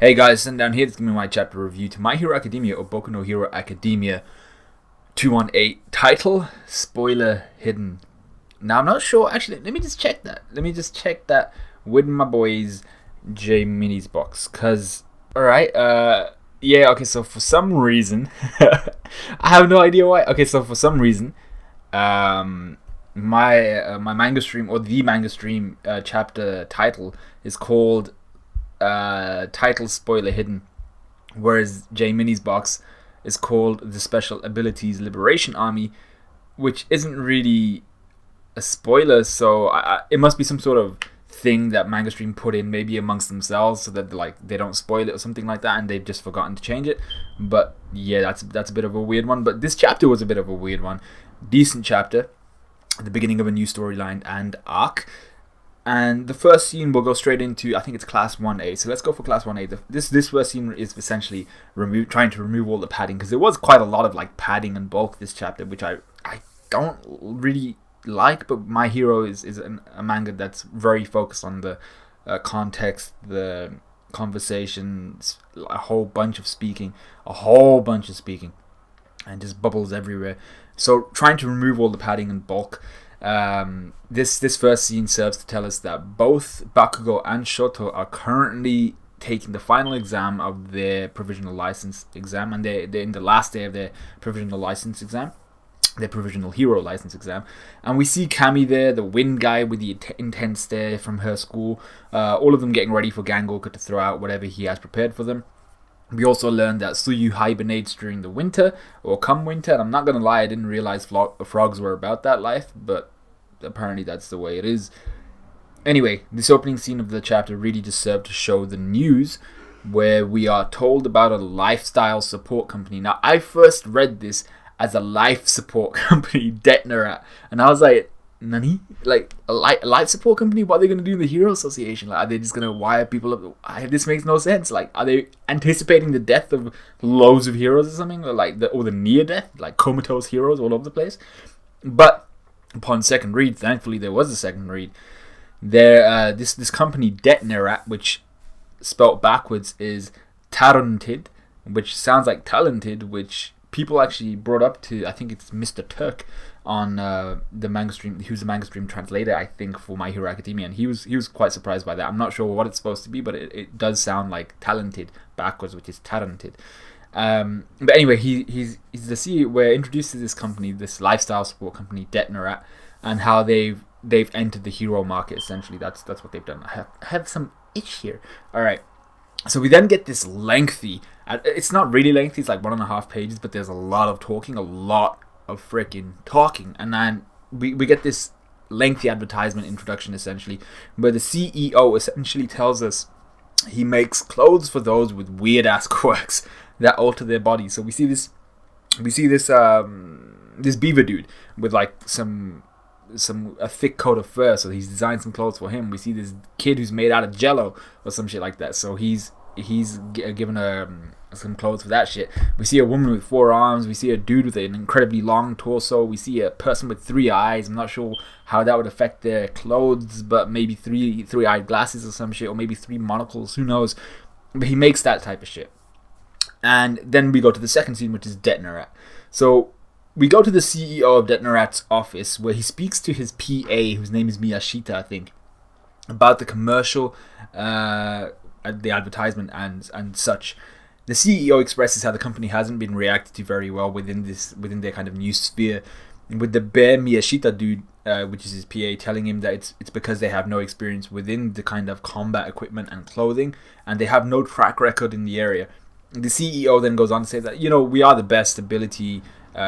Hey guys, and down here to give me my chapter review to My Hero Academia or Boku no Hero Academia 218. Title, spoiler hidden. Now I'm not sure, actually, let me just check that. Let me just check that with my boys J Mini's box. Cause, alright, yeah, okay, so for some reason, I have no idea why. Okay, so for some reason, my manga stream, or the manga stream chapter title is called title spoiler hidden, whereas J Mini's box is called the Special Abilities Liberation Army, which isn't really a spoiler. So it must be some sort of thing that manga stream put in, maybe amongst themselves, so that they don't spoil it or something like that, and they've just forgotten to change it. But yeah, that's a bit of a weird one. But this chapter was a bit of a weird one. Decent chapter at the beginning of a new storyline and arc. And the first scene will go straight into, I think it's Class 1A. So let's go for Class 1A. This first scene is essentially trying to remove all the padding, because there was quite a lot of padding and bulk this chapter, which I don't really like. But My Hero is a manga that's very focused on the context, the conversations, a whole bunch of speaking, and just bubbles everywhere. So trying to remove all the padding and bulk. This first scene serves to tell us that both Bakugo and Shoto are currently taking the final exam of their provisional license exam, and they're in the last day of their provisional license exam, their provisional hero license exam. And we see Kami there, the wind guy with the intense stare from her school, all of them getting ready for Gangoku to throw out whatever he has prepared for them. We also learned that Suyu hibernates during the winter, or come winter, and I'm not going to lie, I didn't realize frogs were about that life, but apparently that's the way it is. Anyway, this opening scene of the chapter really just served to show the news, where we are told about a lifestyle support company. Now, I first read this as a life support company, Detnerat, and I was like, Nani? Like a life support company? What are they going to do in the Hero Association? Are they just going to wire people up? This makes no sense. Are they anticipating the death of loads of heroes or something? Or the near death, like comatose heroes all over the place? But upon second read, thankfully there was a second read, there this company Detnerat, which spelt backwards is talented, which sounds like talented, which people actually brought up to, I think it's Mr. Turk on the manga stream. He was a manga stream translator, I think, for My Hero Academia, and he was quite surprised by that. I'm not sure what it's supposed to be, but it does sound like talented backwards, which is talented. But anyway, he's the CEO. We're introduced to this company, this lifestyle support company, Detnerat, and how they've entered the hero market. Essentially, that's what they've done. I have some itch here. All right. So we then get this lengthy. It's not really lengthy. It's like 1.5 pages, but there's a lot of talking, a lot of freaking talking, and then we get this lengthy advertisement introduction, essentially, where the CEO essentially tells us he makes clothes for those with weird ass quirks that alter their body. So we see this beaver dude with a thick coat of fur, so he's designed some clothes for him. We see this kid who's made out of jello or some shit like that, so he's given some clothes for that shit. We see a woman with 4 arms. We see a dude with an incredibly long torso. We see a person with 3 eyes. I'm not sure how that would affect their clothes, but maybe three-eyed glasses or some shit, or maybe 3 monocles, who knows. But he makes that type of shit. And then we go to the second scene, which is Detnerat. So we go to the CEO of Detnerat's office, where he speaks to his PA, whose name is Miyashita, I think, about the commercial, the advertisement and such. The CEO expresses how the company hasn't been reacted to very well within their kind of new sphere, with the bare Miyashita dude, which is his PA, telling him that it's because they have no experience within the kind of combat equipment and clothing, and they have no track record in the area. The CEO then goes on to say that, we are the best ability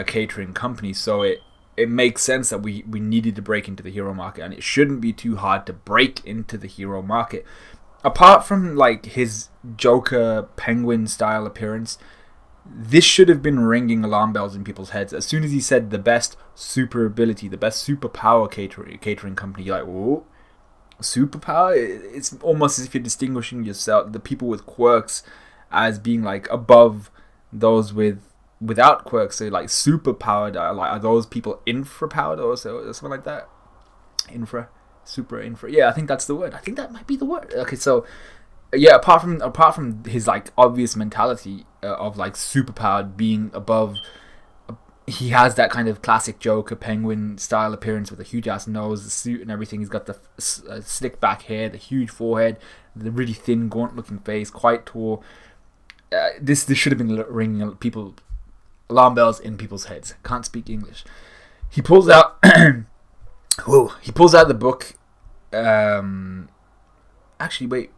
catering company, so it makes sense that we needed to break into the hero market, and it shouldn't be too hard to break into the hero market. Apart from his Joker Penguin style appearance, this should have been ringing alarm bells in people's heads. As soon as he said the best super ability, the best superpower catering company, you're like, whoa, superpower? It's almost as if you're distinguishing yourself, the people with quirks, as being above those without quirks. So superpowered, are those people infra powered or something like that? Super infra. Yeah, I think that's the word. I think that might be the word. Okay, so yeah, apart from his like obvious mentality of like superpowered being above, he has that kind of classic Joker penguin style appearance with a huge ass nose, the suit and everything. He's got the slick back hair, the huge forehead, the really thin gaunt looking face, quite tall. This should have been ringing people alarm bells in people's heads. Can't speak English. He pulls out whoa, he pulls out the book. Actually, wait.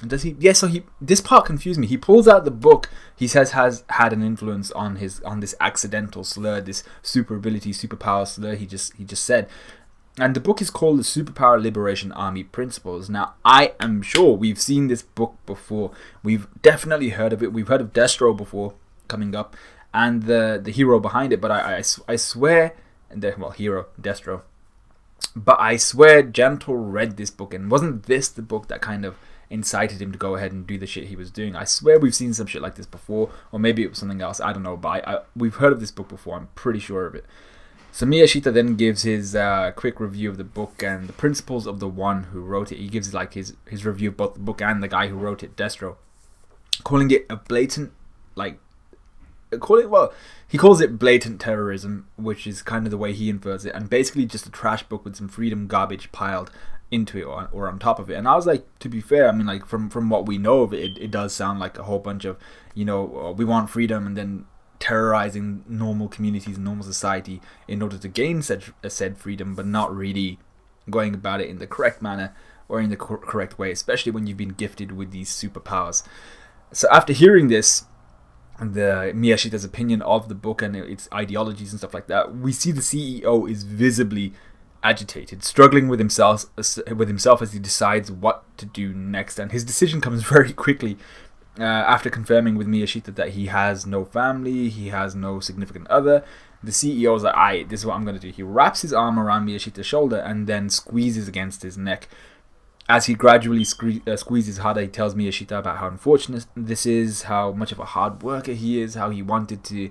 Does he? Yeah. So this part confused me. He pulls out the book. He says has had an influence on this accidental slur, this superpower slur. He just said, and the book is called the Superpower Liberation Army Principles. Now, I am sure we've seen this book before. We've definitely heard of it. We've heard of Destro before coming up, and the hero behind it. But I swear, hero Destro. But I swear, Gentle read this book, and wasn't this the book that kind of incited him to go ahead and do the shit he was doing? I swear we've seen some shit like this before, or maybe it was something else. I don't know, but we've heard of this book before. I'm pretty sure of it. So Miyashita then gives his quick review of the book and the principles of the one who wrote it. He gives like his review of both the book and the guy who wrote it, Destro, calling it a blatant he calls it blatant terrorism, which is kind of the way he infers it, and basically just a trash book with some freedom garbage piled into it or on top of it. And I was like, to be fair, I mean, like from what we know of it, it does sound like a whole bunch of, we want freedom and then terrorizing normal communities and normal society in order to gain said freedom, but not really going about it in the correct manner or in the correct way, especially when you've been gifted with these superpowers. So after hearing this, the Miyashita's opinion of the book and its ideologies and stuff like that, we see the CEO is visibly agitated, struggling with himself as he decides what to do next. And his decision comes very quickly after confirming with Miyashita that he has no family, he has no significant other. The CEO is like, this is what I'm going to do. He wraps his arm around Miyashita's shoulder and then squeezes against his neck. As he gradually squeezes harder, he tells Miyashita about how unfortunate this is, how much of a hard worker he is, how he wanted to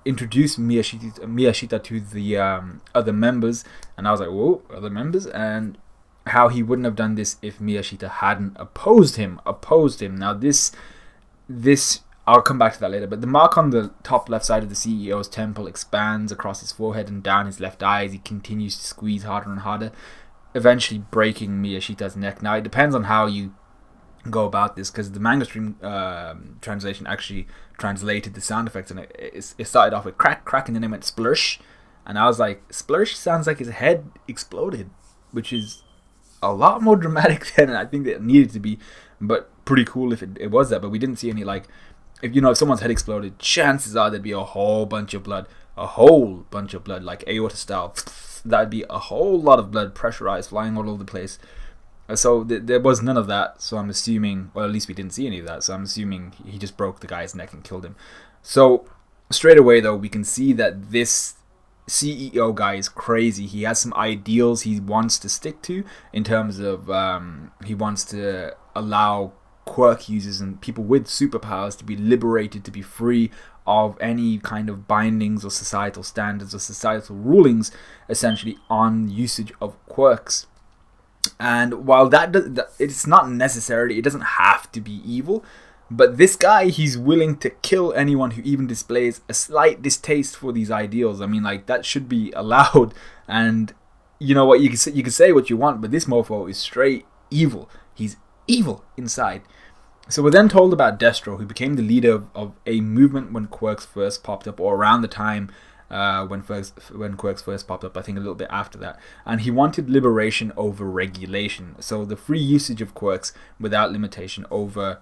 introduce Miyashita to the other members. And I was like, whoa, other members? And how he wouldn't have done this if Miyashita hadn't opposed him. Now this I'll come back to that later, but the mark on the top left side of the CEO's temple expands across his forehead and down his left eye as he continues to squeeze harder and harder, eventually breaking Miyashita's neck. Now, it depends on how you go about this, because the manga stream translation actually translated the sound effects, and it started off with crack, and then it went splursh, and I was like, splursh sounds like his head exploded, which is a lot more dramatic than I think it needed to be, but pretty cool if it was that. But we didn't see any, like, if someone's head exploded, chances are there'd be a whole bunch of blood, like aorta style. That'd be a whole lot of blood, pressurized, flying all over the place. So there was none of that. So I'm assuming, well, at least we didn't see any of that. So I'm assuming he just broke the guy's neck and killed him. So straight away, though, we can see that this CEO guy is crazy. He has some ideals he wants to stick to in terms of he wants to allow quirk users and people with superpowers to be liberated, to be free of any kind of bindings or societal standards or societal rulings, essentially, on usage of quirks. And while it's not necessarily, it doesn't have to be evil, but this guy, he's willing to kill anyone who even displays a slight distaste for these ideals. I mean, like, that should be allowed. And you know what, you can say what you want, but this mofo is straight evil. He's evil inside. So we're then told about Destro, who became the leader of a movement when quirks first popped up, or around the time when quirks first popped up, I think a little bit after that. And he wanted liberation over regulation. So the free usage of quirks without limitation over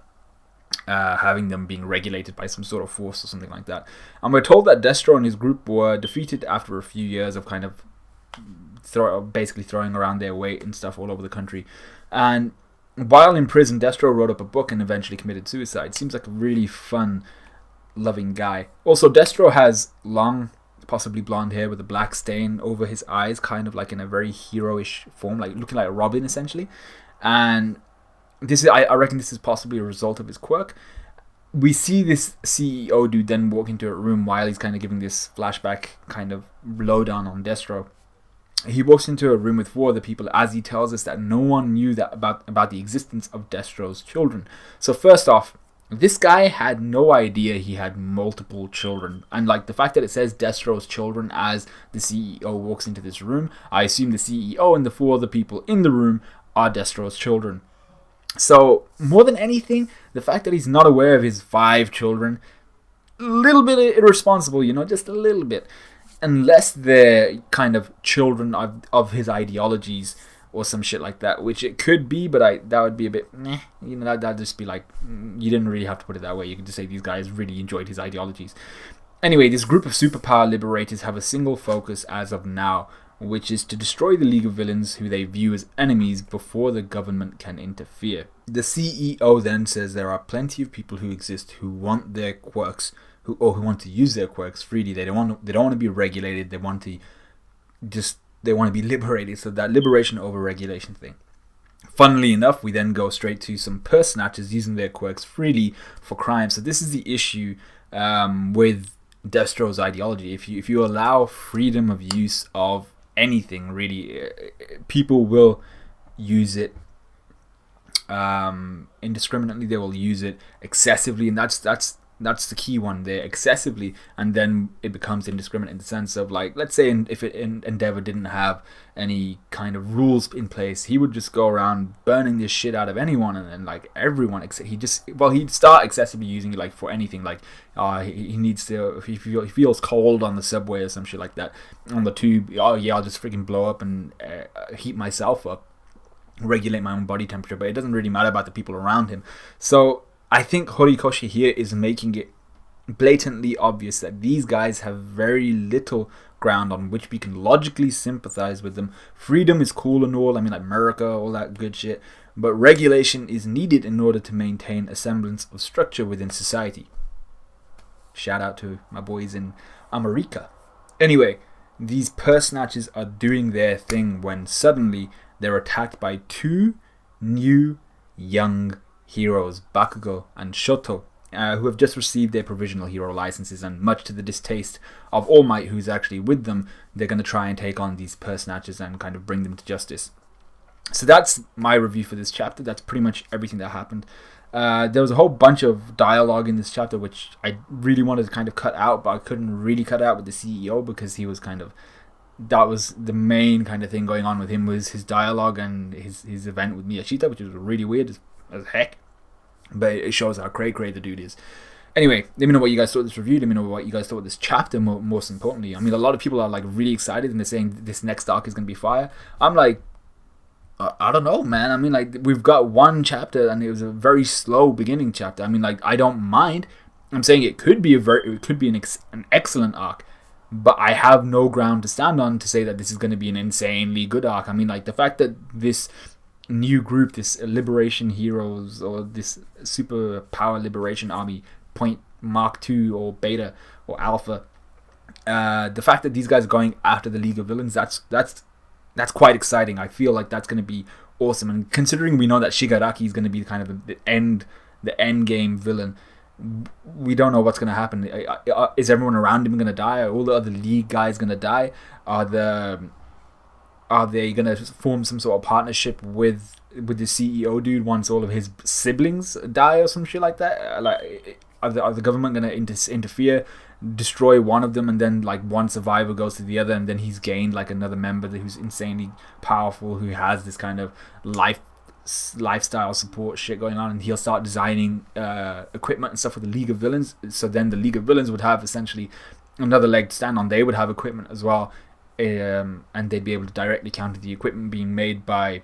having them being regulated by some sort of force or something like that. And we're told that Destro and his group were defeated after a few years of kind of basically throwing around their weight and stuff all over the country. And while in prison, Destro wrote up a book and eventually committed suicide. Seems like a really fun, loving guy. Also, Destro has long, possibly blonde hair with a black stain over his eyes, kind of like in a very heroish form, like looking like a Robin, essentially. And I reckon this is possibly a result of his quirk. We see this CEO dude then walk into a room while he's kind of giving this flashback kind of lowdown on Destro. he walks into a room with 4 other people as he tells us that no one knew that about the existence of Destro's children. So first off, this guy had no idea he had multiple children. And like the fact that it says Destro's children as the CEO walks into this room, I assume the CEO and the 4 other people in the room are Destro's children. So more than anything, the fact that he's not aware of his 5 children, a little bit irresponsible, just a little bit. Unless they're kind of children of his ideologies or some shit like that, which it could be, but that would be a bit meh. That'd just be like, you didn't really have to put it that way. You could just say these guys really enjoyed his ideologies. Anyway, this group of superpower liberators have a single focus as of now, which is to destroy the League of Villains who they view as enemies before the government can interfere. The CEO then says there are plenty of people who exist who want their quirks, who want to use their quirks freely. They don't want to be regulated. They want to be liberated. So that liberation over regulation thing. Funnily enough, we then go straight to some purse snatchers using their quirks freely for crime. So this is the issue with Destro's ideology. If you allow freedom of use of anything, really, people will use it indiscriminately. They will use it excessively, and that's the key one there, excessively, and then it becomes indiscriminate in the sense of, like, let's say if Endeavor didn't have any kind of rules in place, he would just go around burning this shit out of anyone, and then like everyone, he'd start excessively using it, like for anything, like he needs to, if he feels cold on the subway or some shit like that, on the tube, I'll just freaking blow up and heat myself up, regulate my own body temperature, but it doesn't really matter about the people around him. So I think Horikoshi here is making it blatantly obvious that these guys have very little ground on which we can logically sympathize with them. Freedom is cool and all, like America, all that good shit, but regulation is needed in order to maintain a semblance of structure within society. Shout out to my boys in America. Anyway, these purse snatchers are doing their thing when suddenly they're attacked by 2 new young heroes, Bakugo and Shoto, who have just received their provisional hero licenses, and much to the distaste of All Might, who's actually with them, they're going to try and take on these purse snatchers and kind of bring them to justice. So that's my review for this chapter. That's pretty much everything that happened. There was a whole bunch of dialogue in this chapter which I really wanted to kind of cut out, but I couldn't really cut out with the CEO because he was that was the main kind of thing going on with him, was his dialogue and his event with Miyashita, which was really weird as heck, but it shows how cray the dude is. Anyway, let me know what you guys thought of this review. Let me know what you guys thought of this chapter, most importantly. I mean, a lot of people are like really excited and they're saying this next arc is going to be fire. I'm like, I don't know, man. I mean, like, we've got 1 chapter and it was a very slow beginning chapter. I mean, like, I don't mind. I'm saying it could be an excellent arc, but I have no ground to stand on to say that this is going to be an insanely good arc. I mean, like, the fact that this new group, this Liberation Heroes, or this Super Power Liberation Army, Point Mark II or Beta or Alpha, the fact that these guys are going after the League of Villains, that's quite exciting. I feel like that's going to be awesome, and considering we know that Shigaraki is going to be kind of the end game villain, we don't know what's going to happen. Is everyone around him going to die? Are all the other League guys going to die? Are they going to form some sort of partnership with the CEO dude once all of his siblings die or some shit like that? Like, are the government going to interfere, destroy one of them, and then like one survivor goes to the other, and then he's gained like another member who's insanely powerful, who has this kind of lifestyle support shit going on, and he'll start designing equipment and stuff for the League of Villains. So then the League of Villains would have essentially another leg to stand on. They would have equipment as well. And they'd be able to directly counter the equipment being made by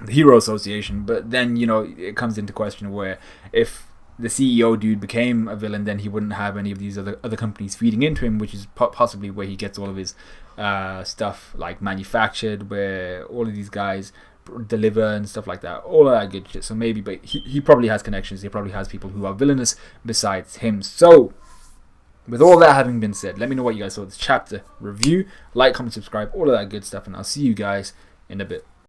the Hero Association. But then, it comes into question where if the CEO dude became a villain, then he wouldn't have any of these other companies feeding into him, which is possibly where he gets all of his stuff like manufactured, where all of these guys deliver and stuff like that, all of that good shit. So maybe, but he probably has connections. He probably has people who are villainous besides him. So with all that having been said, let me know what you guys thought of this chapter review. Like, comment, subscribe, all of that good stuff, and I'll see you guys in a bit.